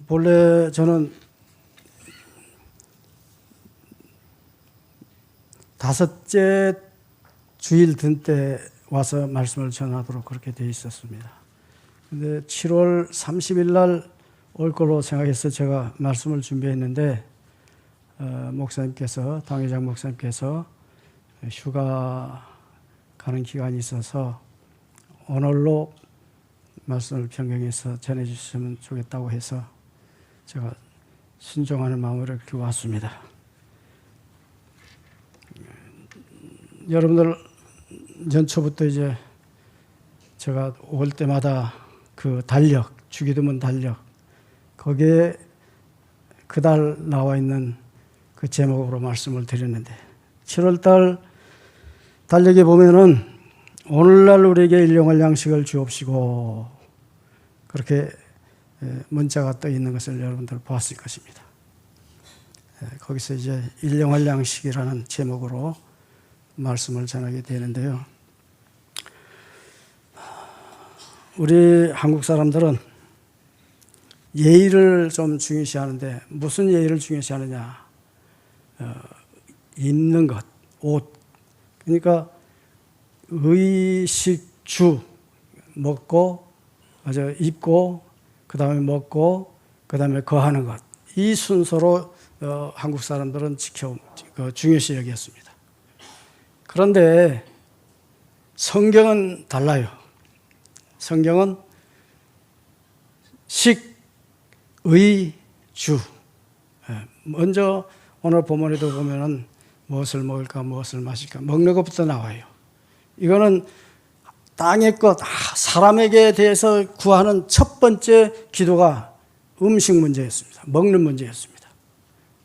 본래 저는 5째 주일 든 때 와서 말씀을 전하도록 그렇게 되어 있었습니다. 근데 7월 30일 날 올 걸로 생각해서 제가 말씀을 준비했는데 목사님께서, 당회장 목사님께서 휴가 가는 기간이 있어서 오늘로 말씀을 변경해서 전해주시면 좋겠다고 해서 제가 순종하는 마음으로 이렇게 왔습니다. 여러분들 연초부터 이제 제가 올 때마다 그 달력, 주기도문 달력, 거기에 그달 나와 있는 그 제목으로 말씀을 드렸는데 7월달 달력에 보면은 오늘날 우리에게 일용할 양식을 주옵시고 그렇게 문자가 떠 있는 것을 여러분들 보았을 것입니다. 거기서 이제 일용할 양식이라는 제목으로 말씀을 전하게 되는데요. 우리 한국 사람들은 예의를 좀 중요시하는데 무슨 예의를 중요시하느냐? 입는 것, 옷. 그러니까 의식주, 먹고, 입고, 그 다음에 먹고, 그 다음에 거하는 것. 이 순서로 한국 사람들은 중요시 여겼습니다. 그런데 성경은 달라요. 성경은 식, 의, 주. 먼저 오늘 본문에도 보면은 무엇을 먹을까, 무엇을 마실까, 먹는 것부터 나와요. 이거는 땅의 것, 사람에게 대해서 구하는 첫 번째 기도가 음식 문제였습니다. 먹는 문제였습니다.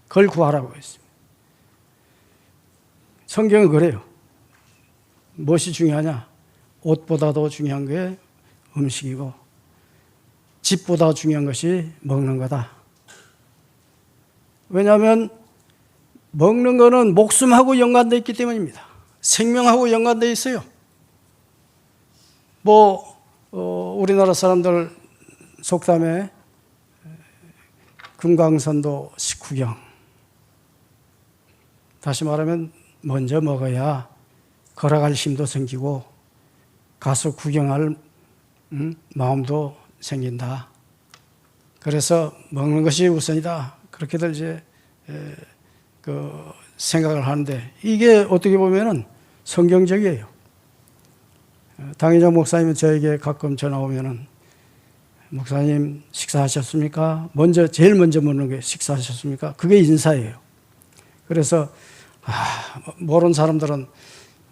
그걸 구하라고 했습니다. 성경은 그래요. 무엇이 중요하냐? 옷보다도 중요한 게 음식이고 집보다 중요한 것이 먹는 거다. 왜냐하면 먹는 거는 목숨하고 연관되어 있기 때문입니다. 생명하고 연관되어 있어요. 우리나라 사람들 속담에 금강산도 식후경. 다시 말하면 먼저 먹어야 걸어갈 힘도 생기고 가서 구경할 마음도 생긴다. 그래서 먹는 것이 우선이다. 그렇게들 이제 생각을 하는데 이게 어떻게 보면은 성경적이에요. 당회장 목사님은 저에게 가끔 전화 오면은 목사님 식사하셨습니까? 제일 먼저 묻는 게 식사하셨습니까? 그게 인사예요. 그래서 모르는 사람들은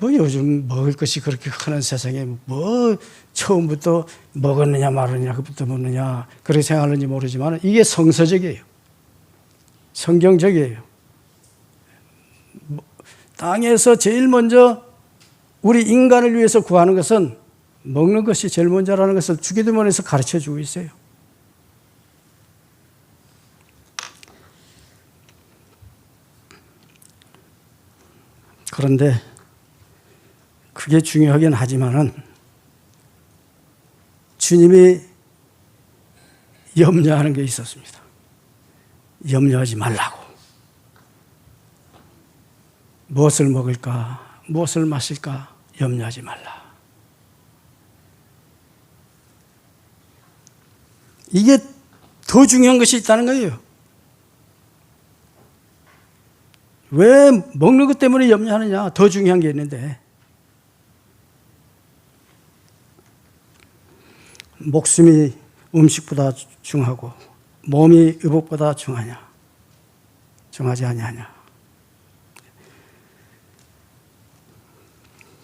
요즘 먹을 것이 그렇게 흔한 세상에 처음부터 먹었느냐 말았느냐 그부터 묻느냐 그렇게 생각하는지 모르지만 이게 성서적이에요. 성경적이에요. 땅에서 제일 먼저 우리 인간을 위해서 구하는 것은 먹는 것이 제일 먼저라는 것을 주기도문에서 가르쳐주고 있어요. 그런데 그게 중요하긴 하지만은 주님이 염려하는 게 있었습니다. 염려하지 말라고. 무엇을 먹을까, 무엇을 마실까 염려하지 말라. 이게 더 중요한 것이 있다는 거예요. 왜 먹는 것 때문에 염려하느냐? 더 중요한 게 있는데. 목숨이 음식보다 중하고 몸이 의복보다 중하냐? 중하지 아니하냐?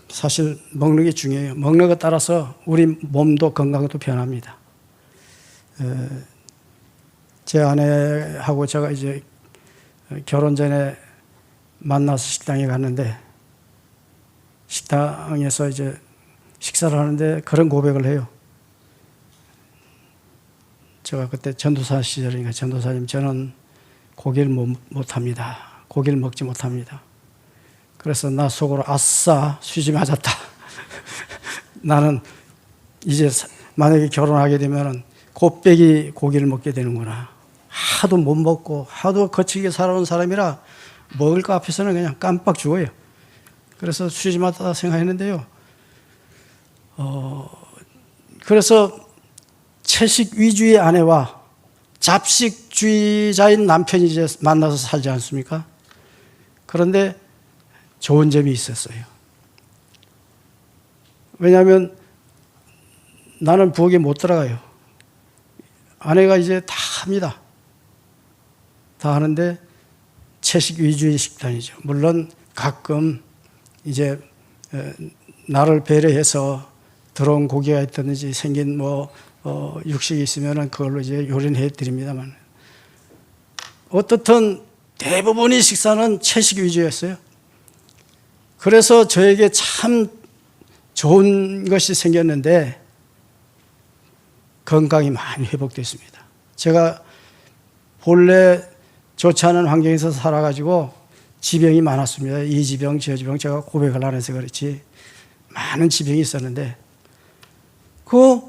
사실 먹는 게 중요해요. 먹는 것 따라서 우리 몸도 건강도 변합니다. 제 아내하고 제가 이제 결혼 전에 만나서 식당에 갔는데 식당에서 이제 식사를 하는데 그런 고백을 해요. 제가 그때 전도사 시절이니까 전도사님 저는 고기를 못합니다. 고기를 먹지 못합니다. 그래서 나 속으로 아싸 수지 맞았다. 나는 이제 만약에 결혼하게 되면 곱빼기 고기를 먹게 되는구나. 하도 못 먹고 하도 거칠게 살아온 사람이라 먹을 거 앞에서는 그냥 깜빡 죽어요. 그래서 수지마다 생각했는데요. 그래서 채식 위주의 아내와 잡식주의자인 남편이 이제 만나서 살지 않습니까? 그런데 좋은 점이 있었어요. 왜냐하면 나는 부엌에 못 들어가요. 아내가 이제 다 합니다. 다 하는데 채식 위주의 식단이죠. 물론 가끔 이제 나를 배려해서 들어온 고기가 있든지 생긴 육식이 있으면은 그걸로 이제 요리는 해드립니다만 어떻든 대부분의 식사는 채식 위주였어요. 그래서 저에게 참 좋은 것이 생겼는데 건강이 많이 회복됐습니다. 제가 본래 좋지 않은 환경에서 살아가지고 지병이 많았습니다. 이 지병, 저 지병, 제가 고백을 안 해서 그렇지 많은 지병이 있었는데 그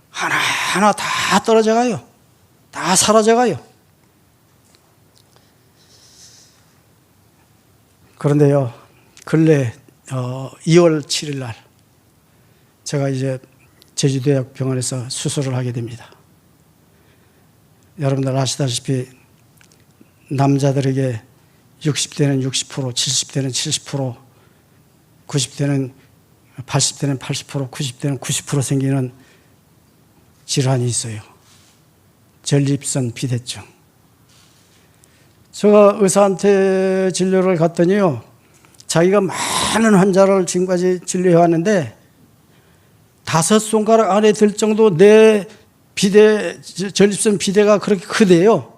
하나하나 다 떨어져 가요. 다 사라져 가요. 그런데요, 근래 2월 7일 날 제가 이제 제주대학병원에서 수술을 하게 됩니다. 여러분들 아시다시피 남자들에게 60대는 60%, 70대는 70%, 90대는 80대는 80%, 90대는 90% 생기는 질환이 있어요. 전립선 비대증. 제가 의사한테 진료를 갔더니요, 자기가 많은 환자를 지금까지 진료해 왔는데 5손가락 안에 들 정도 내 전립선 비대가 그렇게 크대요.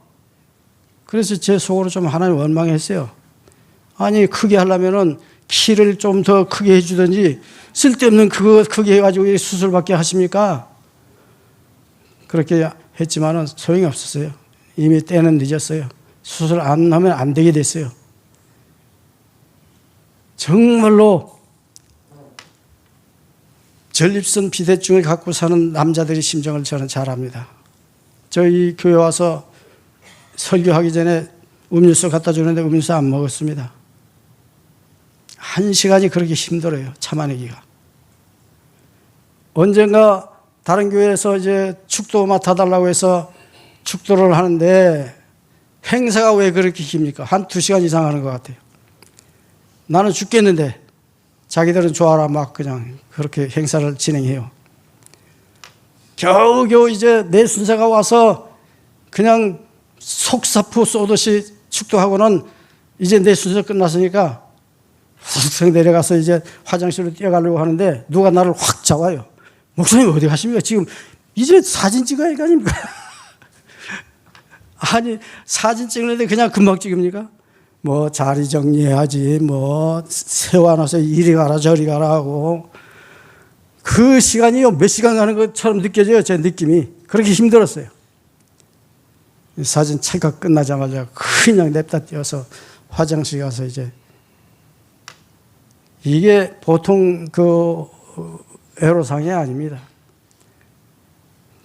그래서 제 속으로 좀 하나님 원망했어요. 아니, 크게 하려면은 키를 좀 더 크게 해주든지 쓸데없는 그거 크게 해가지고 수술받게 하십니까? 그렇게 했지만은 소용이 없었어요. 이미 때는 늦었어요. 수술 안 하면 안 되게 됐어요. 정말로 전립선 비대증을 갖고 사는 남자들의 심정을 저는 잘 압니다. 저희 교회 와서 설교하기 전에 음료수 갖다 주는데 음료수 안 먹었습니다. 1시간이 그렇게 힘들어요. 참아내기가. 언젠가 다른 교회에서 이제 축도 맡아달라고 해서 축도를 하는데 행사가 왜 그렇게 깁니까? 한 2시간 이상 하는 것 같아요. 나는 죽겠는데 자기들은 좋아라 막 그냥 그렇게 행사를 진행해요. 겨우겨우 이제 내 순서가 와서 그냥 속사포 쏘듯이 축도하고는 이제 내 순서 끝났으니까 훅 내려가서 이제 화장실로 뛰어가려고 하는데 누가 나를 확 잡아요. 목사님 어디 가십니까? 지금 이제 사진 찍어야 할 거 아닙니까? 아니, 사진 찍는데 그냥 금방 찍습니까? 뭐 자리 정리해야지, 뭐 세워놔서 이리 가라 저리 가라 하고 그 시간이요 몇 시간 가는 것처럼 느껴져요. 제 느낌이 그렇게 힘들었어요. 사진 촬영 끝나자마자 그냥 냅다 뛰어서 화장실 가서 이제 이게 보통 그 애로사항이 아닙니다.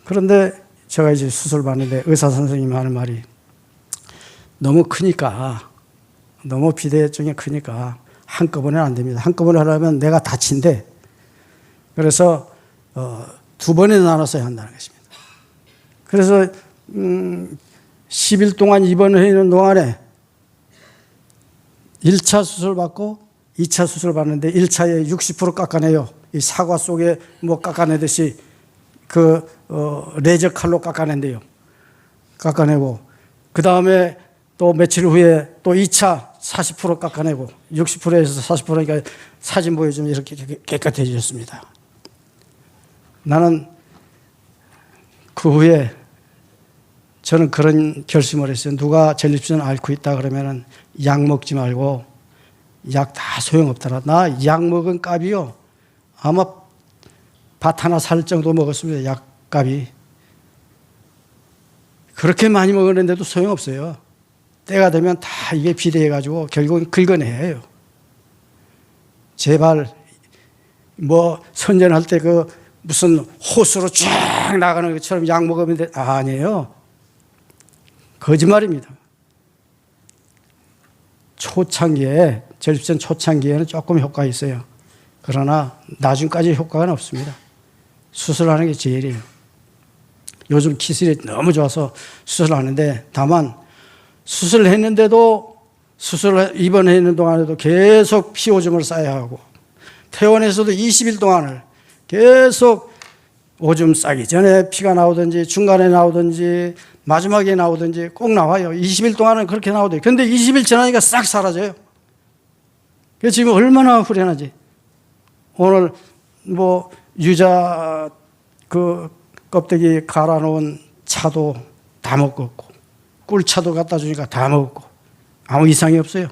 그런데 제가 이제 수술 받는데 의사 선생님이 하는 말이 너무 크니까 너무 비대증이 크니까 한꺼번에 안 됩니다. 한꺼번에 하려면 내가 다친대. 그래서 2번에 나눠서 한다는 것입니다. 그래서 10일 동안 입원을 있는 동안에 1차 수술 받고 2차 수술 받는데 1차에 60% 깎아내요. 이 사과 속에 뭐 깎아내듯이 그 레저 칼로 깎아낸대요. 깎아내고 그 다음에 또 며칠 후에 또 2차 40% 깎아내고 60%에서 40%니까 사진 보여주면 이렇게 깨끗해졌습니다. 나는 그 후에 저는 그런 결심을 했어요. 누가 전립선 앓고 있다 그러면은 약 먹지 말고 약 다 소용없더라. 나 약 먹은 값이요. 아마 밭 하나 살 정도 먹었습니다. 약값이. 그렇게 많이 먹었는데도 소용없어요. 때가 되면 다 이게 비대해가지고 결국은 긁어내요. 제발 뭐 선전할 때 그 무슨 호수로 쫙 나가는 것처럼 약 먹으면 돼. 아니에요. 거짓말입니다. 초창기에, 전립선 초창기에는 조금 효과가 있어요. 그러나 나중까지 효과가 없습니다. 수술하는 게 제일이에요. 요즘 기술이 너무 좋아서 수술하는데, 다만 수술했는데도 수술을 입원했는 동안에도 계속 피오줌을 싸야 하고, 퇴원에서도 20일 동안을 계속 오줌 싸기 전에 피가 나오든지 중간에 나오든지 마지막에 나오든지 꼭 나와요. 20일 동안은 그렇게 나오대요. 근데 20일 지나니까 싹 사라져요. 그래서 지금 얼마나 후련하지. 오늘 뭐 유자 그 껍데기 갈아 놓은 차도 다 먹었고, 꿀차도 갖다 주니까 다 먹었고, 아무 이상이 없어요.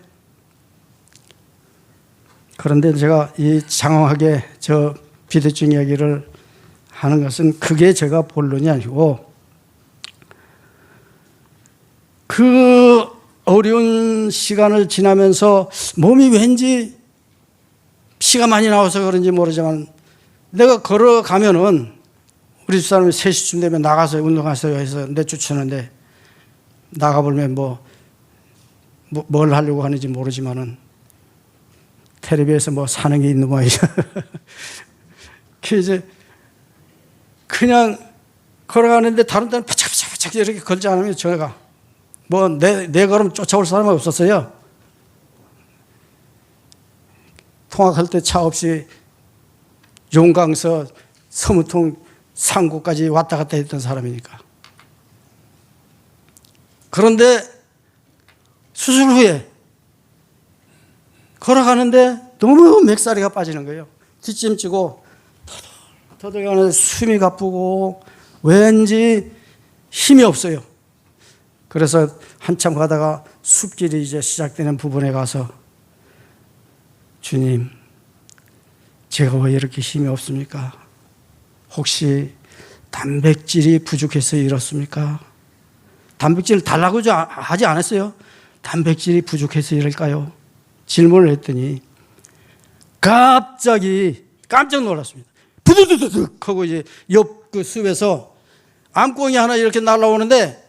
그런데 제가 이 장황하게 저 비대증 이야기를 하는 것은 그게 제가 본론이 아니고, 그 어려운 시간을 지나면서 몸이 왠지 피가 많이 나와서 그런지 모르지만, 내가 걸어가면은 우리 집사람이 3시쯤 되면 나가서 운동하세요 해서 내쫓으는데, 나가보면 뭘 하려고 하는지 모르지만은 텔레비에서 뭐 사는 게 있는 모양이죠. 이제 그냥 걸어가는데 다른 데는 바짝바짝 이렇게 걸지 않으면 저가 뭐 내 걸음 쫓아올 사람은 없었어요. 통학할 때 차 없이 용강서 서무통 상구까지 왔다 갔다 했던 사람이니까. 그런데 수술 후에 걸어가는데 너무 맥살이가 빠지는 거예요. 뒷짐지고 터덜터덜 숨이 가쁘고 왠지 힘이 없어요. 그래서 한참 가다가 숲길이 이제 시작되는 부분에 가서, 주님, 제가 왜 이렇게 힘이 없습니까? 혹시 단백질이 부족해서 이렇습니까? 단백질 달라고 하지 않았어요. 단백질이 부족해서 이럴까요? 질문을 했더니 갑자기 깜짝 놀랐습니다. 부두두둑 하고 이제 옆 그 숲에서 암꽁이 하나 이렇게 날아오는데,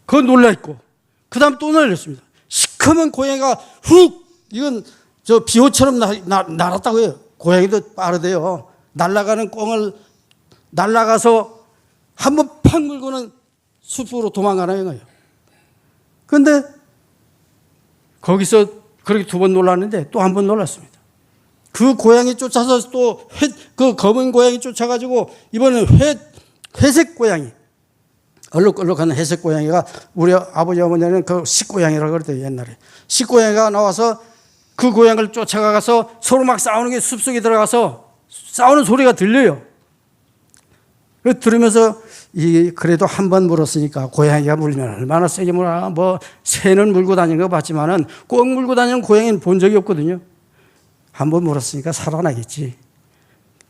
그거 놀라있고, 그 다음 또 놀랐습니다. 시커먼 고양이가 훅, 이건 저 비호처럼 날았다고 해요. 고양이도 빠르대요. 날아가는 꽁을 날아가서 한번 팍 물고는 숲으로 도망가는 거예요. 그런데 거기서 그렇게 2번 놀랐는데 또 한 번 놀랐습니다. 그 고양이 쫓아서 또 그 검은 고양이 쫓아가지고, 이번엔 회색 고양이, 얼룩얼룩한 회색 고양이가, 우리 아버지 어머니는 그 식고양이라고 그랬대요, 옛날에. 식고양이가 나와서 그 고양이를 쫓아가서 서로 막 싸우는 게 숲속에 들어가서 싸우는 소리가 들려요. 들으면서 그래도 한 번 물었으니까, 고양이가 물면 얼마나 세게 물어. 뭐 새는 물고 다니는 거 봤지만은 꼭 물고 다니는 고양이는 본 적이 없거든요. 한 번 물었으니까 살아나겠지.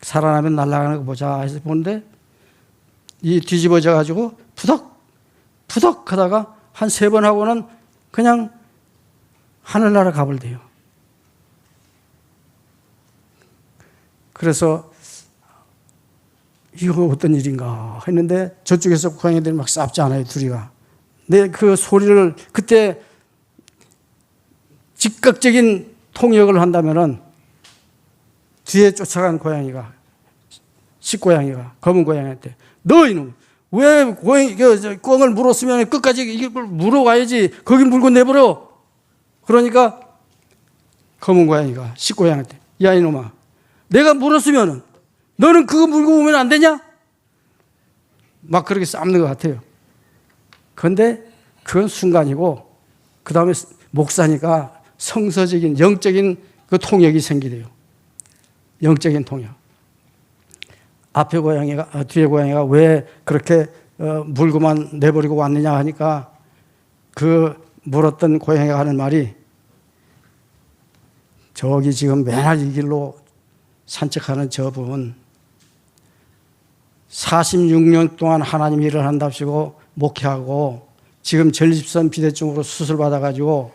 살아나면 날아가는 거 보자 해서 보는데, 이 뒤집어져 가지고 푸덕 푸덕 하다가 한 3번 하고는 그냥 하늘나라 가버려요. 그래서 이거 어떤 일인가 했는데, 저쪽에서 고양이들이 막 싸우지 않아요, 둘이가. 근데 그 소리를 그때 즉각적인 통역을 한다면은, 뒤에 쫓아간 고양이가, 식고양이가 검은 고양이한테, 너 이놈 왜 고양이 꽁을 물었으면 끝까지 이걸 물어와야지, 거기 물고 내버려. 그러니까 검은 고양이가 식고양이한테, 야 이놈아, 내가 물었으면 너는 그거 물고 오면 안 되냐? 막 그렇게 싸우는 것 같아요. 그런데 그건 순간이고, 그 다음에 목사니까 성서적인 영적인 그 통역이 생기대요. 영적인 통역. 앞에 고양이가, 뒤에 고양이가 왜 그렇게 물고만 내버리고 왔느냐 하니까, 그 물었던 고양이가 하는 말이, 저기 지금 맨날 이 길로 산책하는 저분 46년 동안 하나님 일을 한답시고 목회하고, 지금 전립선 비대증으로 수술받아가지고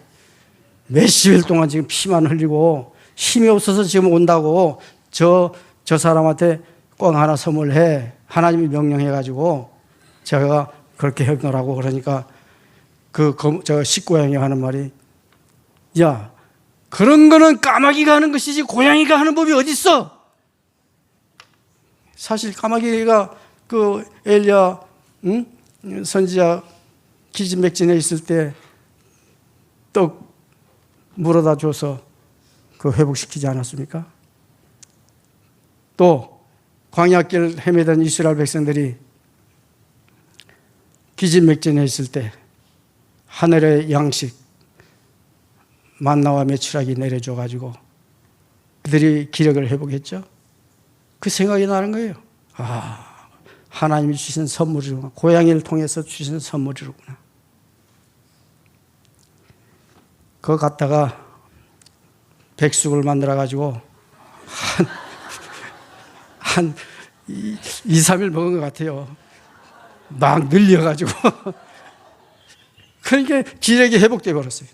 몇십일 동안 지금 피만 흘리고 힘이 없어서 지금 온다고 저 사람한테 꽁 하나 선물해, 하나님이 명령해가지고 제가 그렇게 해놓으라고. 그러니까 저 식고양이 하는 말이, 야, 그런 거는 까마귀가 하는 것이지 고양이가 하는 법이 어디 있어? 사실 까마귀가 그 엘리야 선지자 기진맥진에 있을 때 떡 물어다 줘서 그 회복시키지 않았습니까? 또 광야길 헤매던 이스라엘 백성들이 기진맥진에 있을 때 하늘의 양식 만나와 메추라기 내려줘가지고 그들이 기력을 회복했죠. 그 생각이 나는 거예요. 아, 하나님이 주신 선물이구나. 고양이를 통해서 주신 선물이구나. 그거 갖다가 백숙을 만들어가지고 한 2, 3일 먹은 것 같아요. 막 늘려가지고. 그러니까 기력이 회복돼 버렸어요.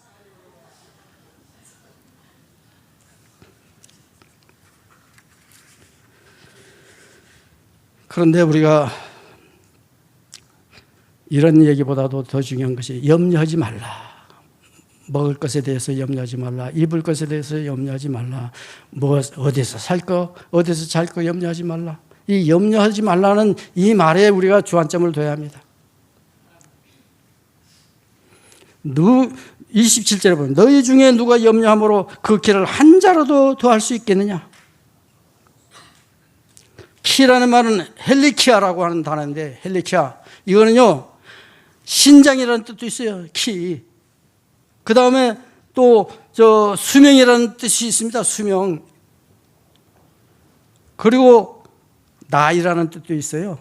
그런데 우리가 이런 얘기보다도 더 중요한 것이 염려하지 말라. 먹을 것에 대해서 염려하지 말라. 입을 것에 대해서 염려하지 말라. 어디서 살 거, 어디서 잘 거 염려하지 말라. 이 염려하지 말라는 이 말에 우리가 주안점을 둬야 합니다. 27절에 보면 너희 중에 누가 염려함으로 그 키를 한 자라도 더할 수 있겠느냐. 키라는 말은 헬리키아라고 하는 단어인데, 헬리키아 이거는요 신장이라는 뜻도 있어요. 키. 그 다음에 또 수명이라는 뜻이 있습니다. 수명. 그리고 나이라는 뜻도 있어요.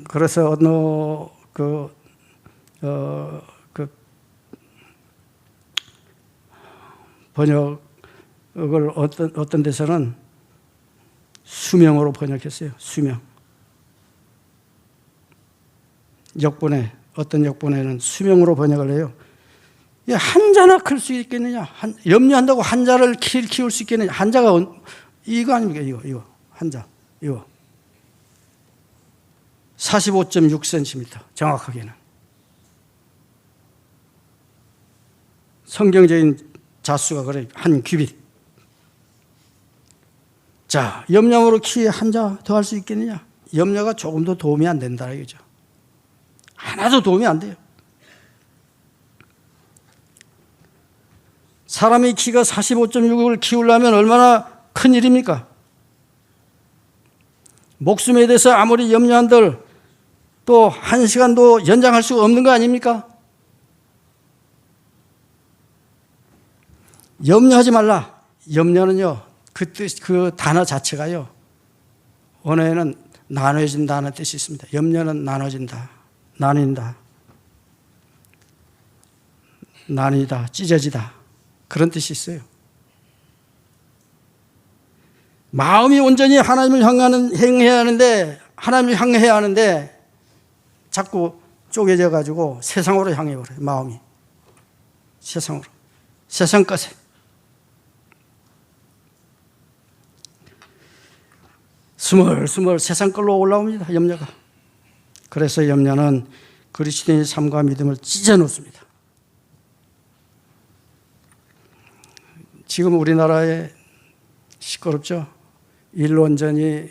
그래서 번역을 어떤 데서는 수명으로 번역했어요. 수명. 어떤 역본에는 수명으로 번역을 해요. 한 자나 클 수 있겠느냐? 염려한다고 한 자를 키울 수 있겠느냐? 한 자가 이거 아닙니까? 이거 한 자. 이거 45.6cm 정확하게는. 성경적인 자수가 그래 한 규빗. 자, 염려로 키에 한 자 더 할 수 있겠느냐? 염려가 조금도 도움이 안 된다 이거죠. 하나도 도움이 안 돼요. 사람의 키가 45.6을 키우려면 얼마나 큰 일입니까? 목숨에 대해서 아무리 염려한들 또 한 시간도 연장할 수 없는 거 아닙니까? 염려하지 말라. 염려는요, 그 단어 자체가요, 언어에는 나눠진다는 뜻이 있습니다. 염려는 나눠진다. 나뉜다. 나뉘다. 찢어지다. 그런 뜻이 있어요. 마음이 온전히 하나님을 향해야 하는데 자꾸 쪼개져 가지고 세상으로 향해 버려요. 마음이. 세상으로. 세상 것에. 스멀스멀 세상 걸로 올라옵니다. 염려가. 그래서 염려는 그리스도인의 삶과 믿음을 찢어 놓습니다. 지금 우리나라에 시끄럽죠? 일원전이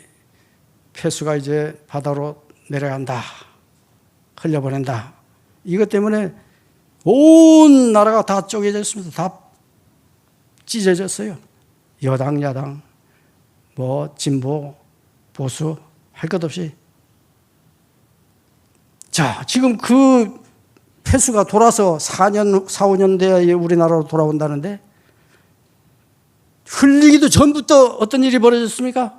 폐수가 이제 바다로 내려간다. 흘려보낸다. 이것 때문에 온 나라가 다 쪼개졌습니다. 다 찢어졌어요. 여당, 야당, 진보, 보수 할 것 없이. 자, 지금 그 폐수가 돌아서 4, 5년 돼야 우리나라로 돌아온다는데 흘리기도 전부터 어떤 일이 벌어졌습니까?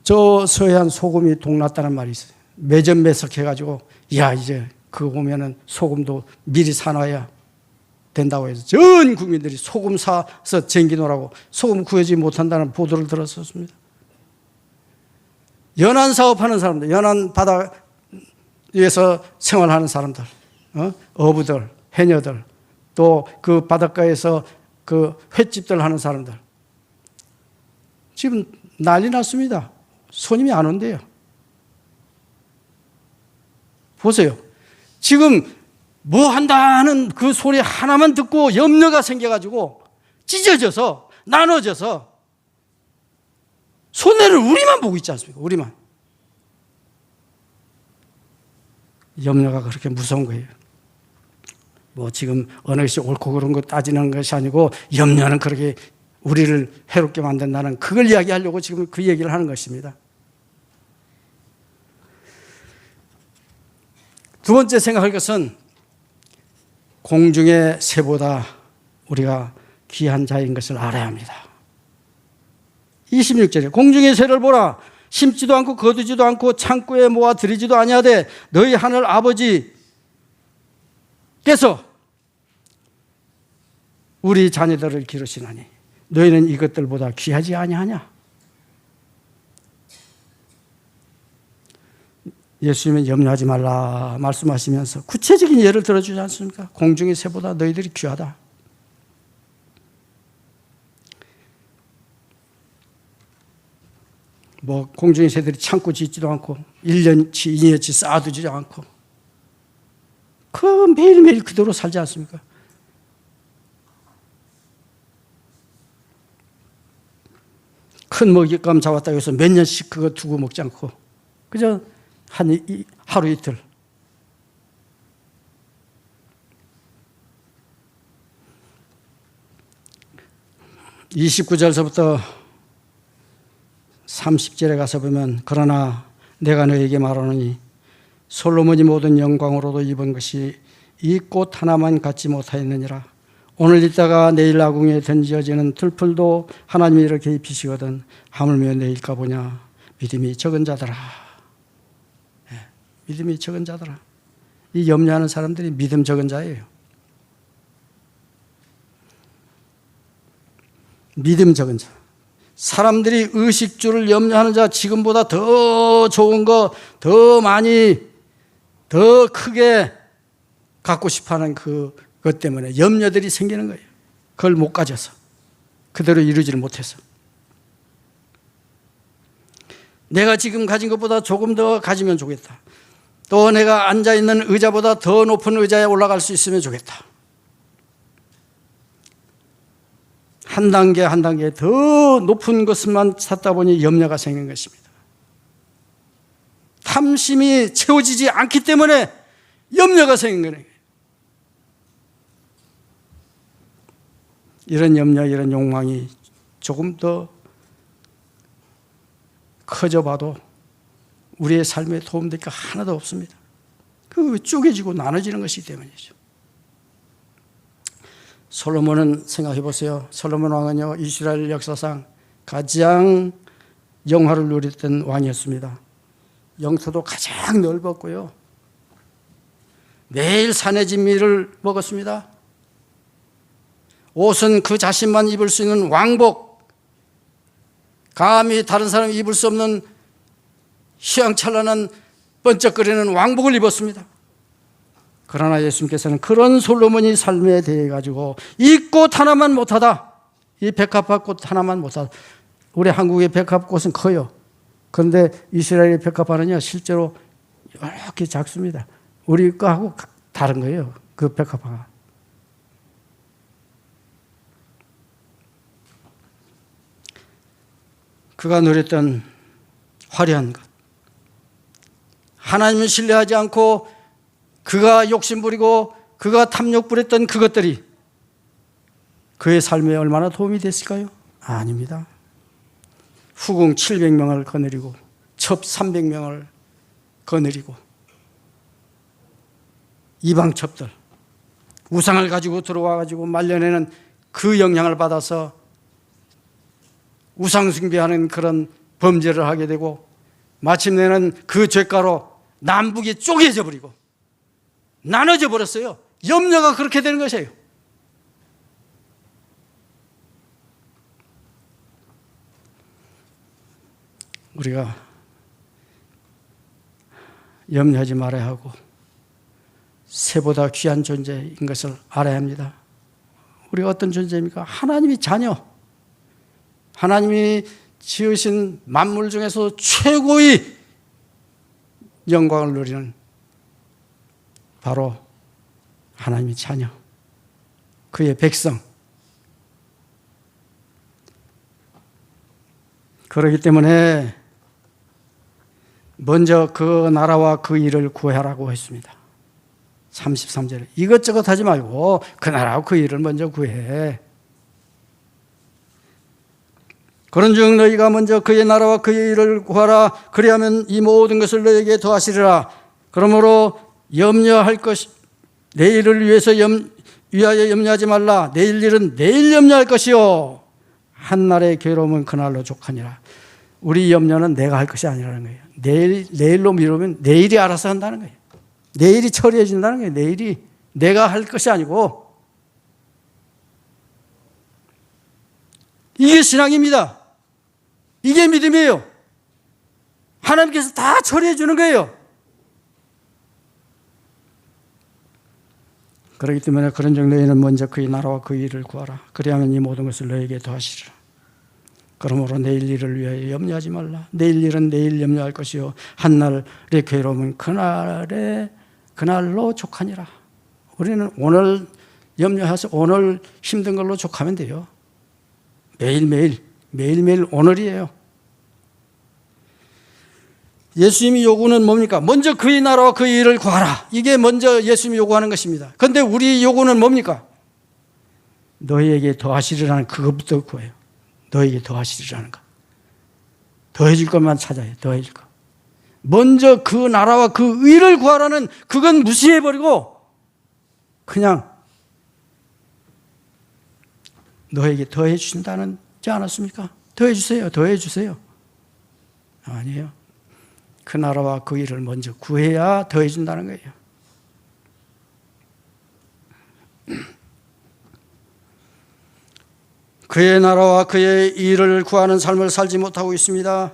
저 서해안 소금이 동났다는 말이 있어요. 매점매석해가지고 이제 그거 오면은 소금도 미리 사놔야 된다고 해서 전 국민들이 소금 사서 쟁기노라고 소금 구하지 못한다는 보도를 들었었습니다. 연안 사업하는 사람들, 연안 바다 위에서 생활하는 사람들, 어부들, 해녀들, 또 그 바닷가에서 그 횟집들 하는 사람들 지금 난리 났습니다. 손님이 안 온대요. 보세요. 지금 뭐 한다는 그 소리 하나만 듣고 염려가 생겨가지고 찢어져서 나눠져서 손해를 우리만 보고 있지 않습니까? 우리만. 염려가 그렇게 무서운 거예요. 뭐 지금 어느 것이 옳고 그런 거 따지는 것이 아니고 염려는 그렇게 우리를 해롭게 만든다는 그걸 이야기하려고 지금 그 얘기를 하는 것입니다. 두 번째 생각할 것은 공중의 새보다 우리가 귀한 자인 것을 알아야 합니다. 26절에 공중의 새를 보라. 심지도 않고 거두지도 않고 창고에 모아 들이지도 아니하되 너희 하늘 아버지께서 우리 자녀들을 기르시나니 너희는 이것들보다 귀하지 아니하냐? 예수님은 염려하지 말라 말씀하시면서 구체적인 예를 들어주지 않습니까? 공중의 새보다 너희들이 귀하다. 뭐 공중의 새들이 창고 짓지도 않고 1년치 2년치 쌓아두지도 않고 그 매일매일 그대로 살지 않습니까? 큰 먹잇감 잡았다고 해서 몇 년씩 그거 두고 먹지 않고 그저 하루 이틀. (29절서부터) 30절에 가서 보면 그러나 내가 너에게 말하노니 솔로몬이 모든 영광으로도 입은 것이 이 꽃 하나만 갖지 못하였느니라. 오늘 있다가 내일 아궁이에 던져지는 들풀도 하나님이 이렇게 입히시거든 하물며 내일까 보냐. 믿음이 적은 자들아. 믿음이 적은 자들아. 이 염려하는 사람들이 믿음 적은 자예요. 믿음 적은 자. 사람들이 의식주를 염려하는 자, 지금보다 더 좋은 거, 더 많이, 더 크게 갖고 싶어하는 그것 때문에 염려들이 생기는 거예요. 그걸 못 가져서. 그대로 이루지를 못해서. 내가 지금 가진 것보다 조금 더 가지면 좋겠다. 또 내가 앉아있는 의자보다 더 높은 의자에 올라갈 수 있으면 좋겠다. 한 단계 한 단계 더 높은 것만 찾다 보니 염려가 생긴 것입니다. 탐심이 채워지지 않기 때문에 염려가 생긴 거예요. 이런 염려, 이런 욕망이 조금 더 커져봐도 우리의 삶에 도움될 게 하나도 없습니다. 그 쪼개지고 나눠지는 것이기 때문이죠. 솔로몬은 생각해 보세요. 솔로몬 왕은요, 이스라엘 역사상 가장 영화를 누렸던 왕이었습니다. 영토도 가장 넓었고요. 매일 산의 진미를 먹었습니다. 옷은 그 자신만 입을 수 있는 왕복, 감히 다른 사람이 입을 수 없는 휘황찬란한 번쩍거리는 왕복을 입었습니다. 그러나 예수님께서는 그런 솔로몬이 삶에 대해 가지고 이 꽃 하나만 못하다, 이 백합화 꽃 하나만 못하다. 우리 한국의 백합꽃은 커요. 그런데 이스라엘의 백합화는요 실제로 이렇게 작습니다. 우리 거하고 다른 거예요. 그 백합화가. 그가 누렸던 화려한 것, 하나님을 신뢰하지 않고 그가 욕심부리고 그가 탐욕부렸던 그것들이 그의 삶에 얼마나 도움이 됐을까요? 아닙니다. 후궁 700명을 거느리고 첩 300명을 거느리고 이방 첩들 우상을 가지고 들어와 가지고 말년에는 그 영향을 받아서 우상 숭배하는 그런 범죄를 하게 되고 마침내는 그 죄가로 남북이 쪼개져 버리고 나눠져 버렸어요. 염려가 그렇게 되는 것이에요. 우리가 염려하지 말아야 하고 새보다 귀한 존재인 것을 알아야 합니다. 우리가 어떤 존재입니까? 하나님의 자녀. 하나님이 지으신 만물 중에서 최고의 영광을 누리는 바로 하나님의 자녀, 그의 백성. 그렇기 때문에 먼저 그 나라와 그 일을 구하라고 했습니다. 33절에 이것저것 하지 말고 그 나라와 그 일을 먼저 구해. 그런즉 너희가 먼저 그의 나라와 그의 일을 구하라. 그리하면 이 모든 것을 너희에게 더하시리라. 그러므로 염려할 것, 내일을 위하여 염려하지 말라. 내일 일은 내일 염려할 것이요 한날의 괴로움은 그날로 족하니라. 우리 염려는 내가 할 것이 아니라는 거예요. 내일로 미루면 내일이 알아서 한다는 거예요. 내일이 처리해 준다는 거예요. 내일이 내가 할 것이 아니고. 이게 신앙입니다. 이게 믿음이에요. 하나님께서 다 처리해 주는 거예요. 그렇기 때문에 그런즉 너희는 먼저 그의 나라와 그의 일을 구하라. 그리하면 이 모든 것을 너희에게 더하시리라. 그러므로 내일 일을 위하여 염려하지 말라. 내일 일은 내일 염려할 것이요 한날의 괴로움은 그날로 족하니라. 우리는 오늘 염려해서 오늘 힘든 걸로 족하면 돼요. 매일매일 오늘이에요. 예수님이 요구는 뭡니까? 먼저 그의 나라와 그의 일을 구하라. 이게 먼저 예수님이 요구하는 것입니다. 그런데 우리 요구는 뭡니까? 너희에게 더하시리라는 그것부터 구해요. 너희에게 더하시리라는 것. 더해줄 것만 찾아요. 더해줄 것. 먼저 그 나라와 그 의를 구하라는 그건 무시해버리고 그냥 너에게 더해 주신다는 지 않았습니까? 더해 주세요. 더해 주세요. 아니에요. 그 나라와 그 일을 먼저 구해야 더해 준다는 거예요. 그의 나라와 그의 일을 구하는 삶을 살지 못하고 있습니다.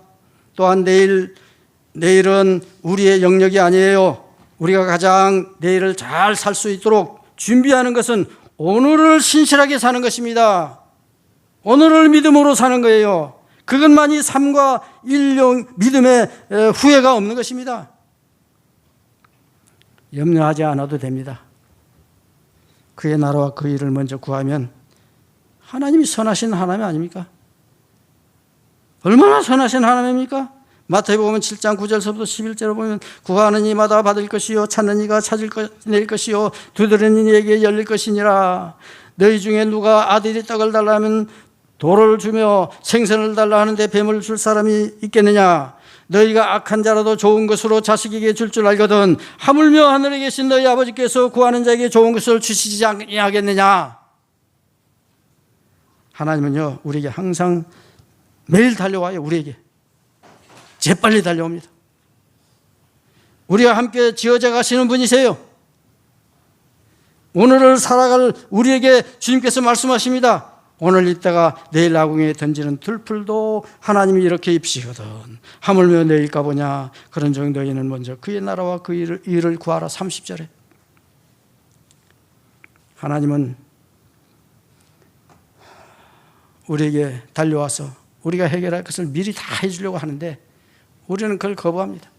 또한 내일은 우리의 영역이 아니에요. 우리가 가장 내일을 잘 살 수 있도록 준비하는 것은 오늘을 신실하게 사는 것입니다. 오늘을 믿음으로 사는 거예요. 그것만이 삶과 믿음의 후회가 없는 것입니다. 염려하지 않아도 됩니다. 그의 나라와 그 일을 먼저 구하면 하나님이 선하신 하나님 아닙니까? 얼마나 선하신 하나님입니까? 마태복음 7장 9절서부터 11절을 보면 구하는 이마다 받을 것이요 찾는 이가 낼 것이요 두드리는 이에게 열릴 것이니라. 너희 중에 누가 아들이 떡을 달라 하면 돌을 주며 생선을 달라 하는데 뱀을 줄 사람이 있겠느냐? 너희가 악한 자라도 좋은 것으로 자식에게 줄 알거든 하물며 하늘에 계신 너희 아버지께서 구하는 자에게 좋은 것을 주시지 아니하겠느냐? 하나님은요 우리에게 항상 매일 달려와요. 우리에게 재빨리 달려옵니다. 우리와 함께 지어져 가시는 분이세요. 오늘을 살아갈 우리에게 주님께서 말씀하십니다. 오늘 이따가 내일 아궁이에 던지는 들풀도 하나님이 이렇게 입히시거든 하물며 내일까 보냐. 그런즉 너희는 먼저 그의 나라와 그 일을 구하라. 30절에 하나님은 우리에게 달려와서 우리가 해결할 것을 미리 다 해주려고 하는데 우리는 그걸 거부합니다.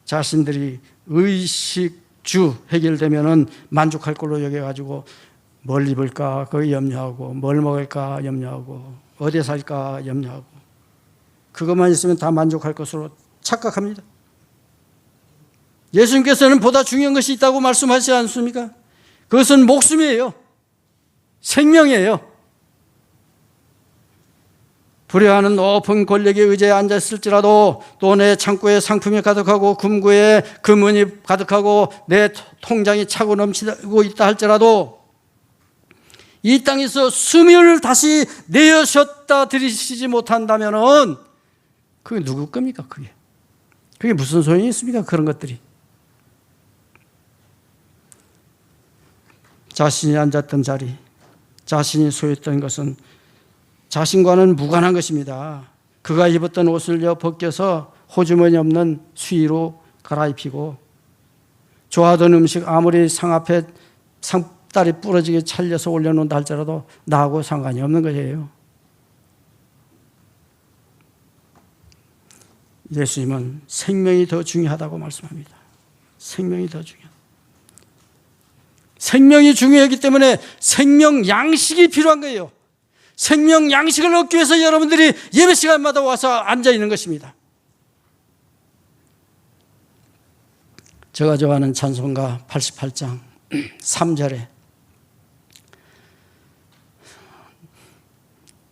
자신들이 의식주 해결되면은 만족할 걸로 여겨가지고 뭘 입을까 그거 염려하고 뭘 먹을까 염려하고 어디에 살까 염려하고 그것만 있으면 다 만족할 것으로 착각합니다. 예수님께서는 보다 중요한 것이 있다고 말씀하시지 않습니까? 그것은 목숨이에요. 생명이에요. 불효하는 높은 권력의 의자에 앉았을지라도 또 내 창고에 상품이 가득하고 금고에 금은이 가득하고 내 통장이 차고 넘치고 있다 할지라도 이 땅에서 수명을 다시 내어셨다 들이시지 못한다면은 그게 누구 겁니까? 그게 무슨 소용이 있습니까? 그런 것들이. 자신이 앉았던 자리, 자신이 소유했던 것은 자신과는 무관한 것입니다. 그가 입었던 옷을 벗겨서 호주머니 없는 수의로 갈아입히고 좋아하던 음식 아무리 상 앞에 상다리 부러지게 찰려서 올려놓는다 할지라도 나하고 상관이 없는 거예요. 예수님은 생명이 더 중요하다고 말씀합니다. 생명이 더 중요하다. 생명이 중요하기 때문에 생명 양식이 필요한 거예요. 생명 양식을 얻기 위해서 여러분들이 예배 시간마다 와서 앉아 있는 것입니다. 제가 좋아하는 찬송가 88장 3절에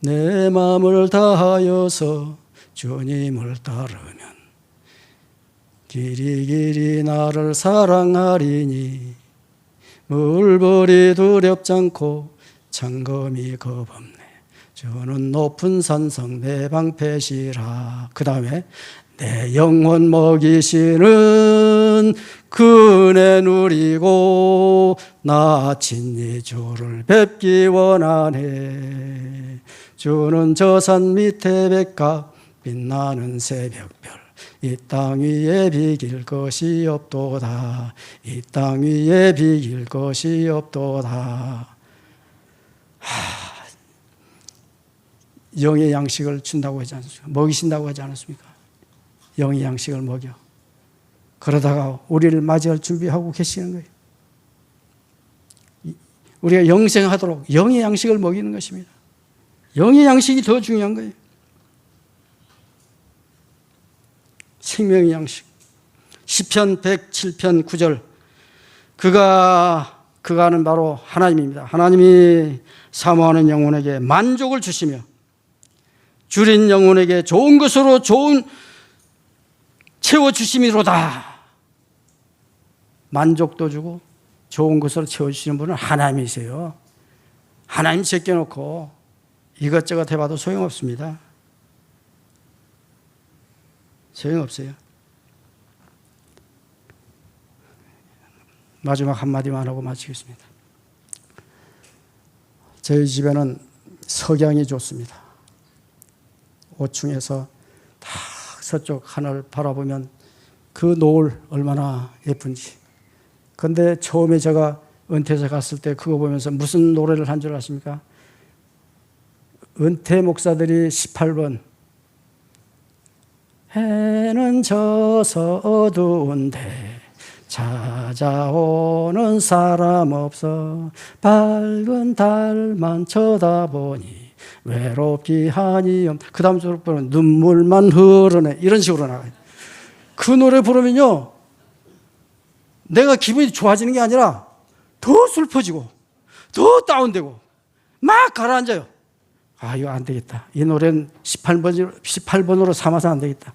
내 마음을 다하여서 주님을 따르면 길이 나를 사랑하리니 물벌이 두렵지 않고 창검이 겁없네. 주는 높은 산성 내 방패시라. 그 다음에 내 영혼 먹이시는 그네 누리고 나 친히 주를 뵙기 원하네. 주는 저 산 밑에 백합 빛나는 새벽별 이 땅 위에 비길 것이 없도다. 이 땅 위에 비길 것이 없도다. 영의 양식을 준다고 하지 않습니까? 먹이신다고 하지 않았습니까? 영의 양식을 먹여. 그러다가 우리를 맞이할 준비하고 계시는 거예요. 우리가 영생하도록 영의 양식을 먹이는 것입니다. 영의 양식이 더 중요한 거예요. 생명의 양식. 시편 107편 9절. 그가는 바로 하나님입니다. 하나님이 사모하는 영혼에게 만족을 주시며 줄인 영혼에게 좋은 것으로 채워주심이로다. 만족도 주고 좋은 것으로 채워주시는 분은 하나님이세요. 하나님 제껴놓고 이것저것 해봐도 소용없습니다. 소용없어요. 마지막 한마디만 하고 마치겠습니다. 저희 집에는 석양이 좋습니다. 5층에서 다 서쪽 하늘 바라보면 그 노을 얼마나 예쁜지. 그런데 처음에 제가 은퇴해서 갔을 때 그거 보면서 무슨 노래를 한 줄 아십니까? 은퇴 목사들이 18번 해는 져서 어두운데 찾아오는 사람 없어 밝은 달만 쳐다보니 외롭기 하니 그 다음 줄 보면 눈물만 흐르네 이런 식으로 나가요. 그 노래 부르면요 내가 기분이 좋아지는 게 아니라 더 슬퍼지고 더 다운되고 막 가라앉아요. 아 이거 안 되겠다. 이 노래는 18번으로 삼아서 안 되겠다.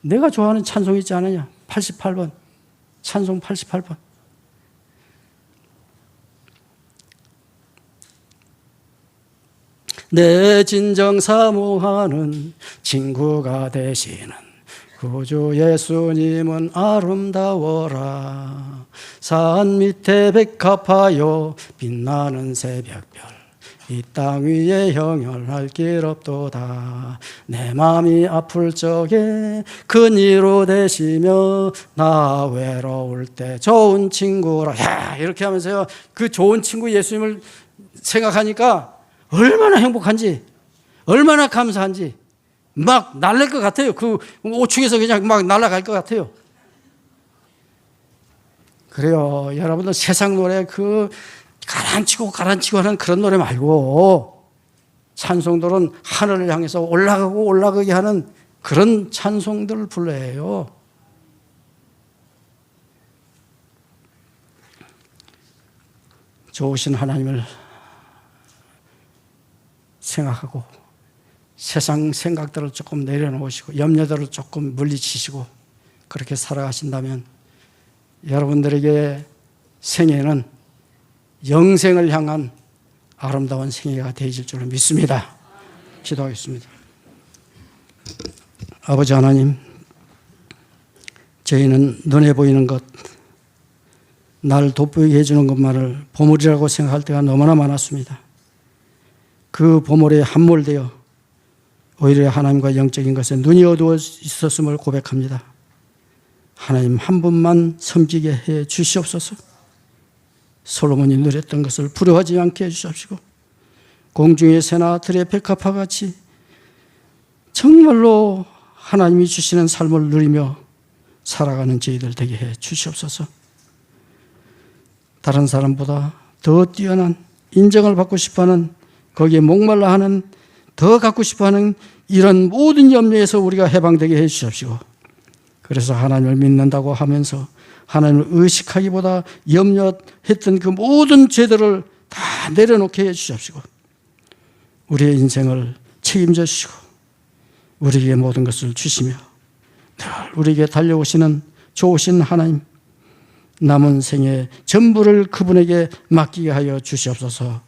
내가 좋아하는 찬송 있지 않느냐? 88번. 찬송 88번. 내 진정 사모하는 친구가 되시는 구주 예수님은 아름다워라. 산 밑에 백합하여 빛나는 새벽별 이 땅 위에 형혈할 길 없도다. 내 마음이 아플 적에 그니로 되시며 나 외로울 때 좋은 친구라. 야, 이렇게 하면서요 그 좋은 친구 예수님을 생각하니까 얼마나 행복한지 얼마나 감사한지 막 날릴 것 같아요. 그 5층에서 그냥 막 날아갈 것 같아요. 그래요. 여러분들 세상 노래 그 가라앉히고 하는 그런 노래 말고 찬송들은 하늘을 향해서 올라가고 올라가게 하는 그런 찬송들을 불러야 해요. 좋으신 하나님을 생각하고 세상 생각들을 조금 내려놓으시고 염려들을 조금 물리치시고 그렇게 살아가신다면 여러분들에게 생애는 영생을 향한 아름다운 생애가 되어질 줄을 믿습니다. 기도하겠습니다. 아버지 하나님, 저희는 눈에 보이는 것, 나를 돋보이게 해주는 것만을 보물이라고 생각할 때가 너무나 많았습니다. 그 보물에 함몰되어 오히려 하나님과 영적인 것에 눈이 어두워 있었음을 고백합니다. 하나님 한 분만 섬기게 해 주시옵소서. 솔로몬이 누렸던 것을 부러워하지 않게 해주십시오. 공중의 새나 들의 백합화 같이 정말로 하나님이 주시는 삶을 누리며 살아가는 저희들 되게 해 주시옵소서. 다른 사람보다 더 뛰어난 인정을 받고 싶어하는, 거기에 목말라 하는, 더 갖고 싶어하는 이런 모든 염려에서 우리가 해방되게 해 주십시오. 그래서 하나님을 믿는다고 하면서 하나님을 의식하기보다 염려했던 그 모든 죄들을 다 내려놓게 해 주십시오. 우리의 인생을 책임져 주시고 우리에게 모든 것을 주시며 늘 우리에게 달려오시는 좋으신 하나님, 남은 생의 전부를 그분에게 맡기게 하여 주시옵소서.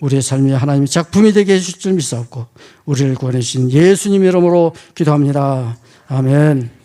우리의 삶이 하나님의 작품이 되게 해주실 줄 믿사옵고 우리를 구원해 주신 예수님의 이름으로 기도합니다. 아멘.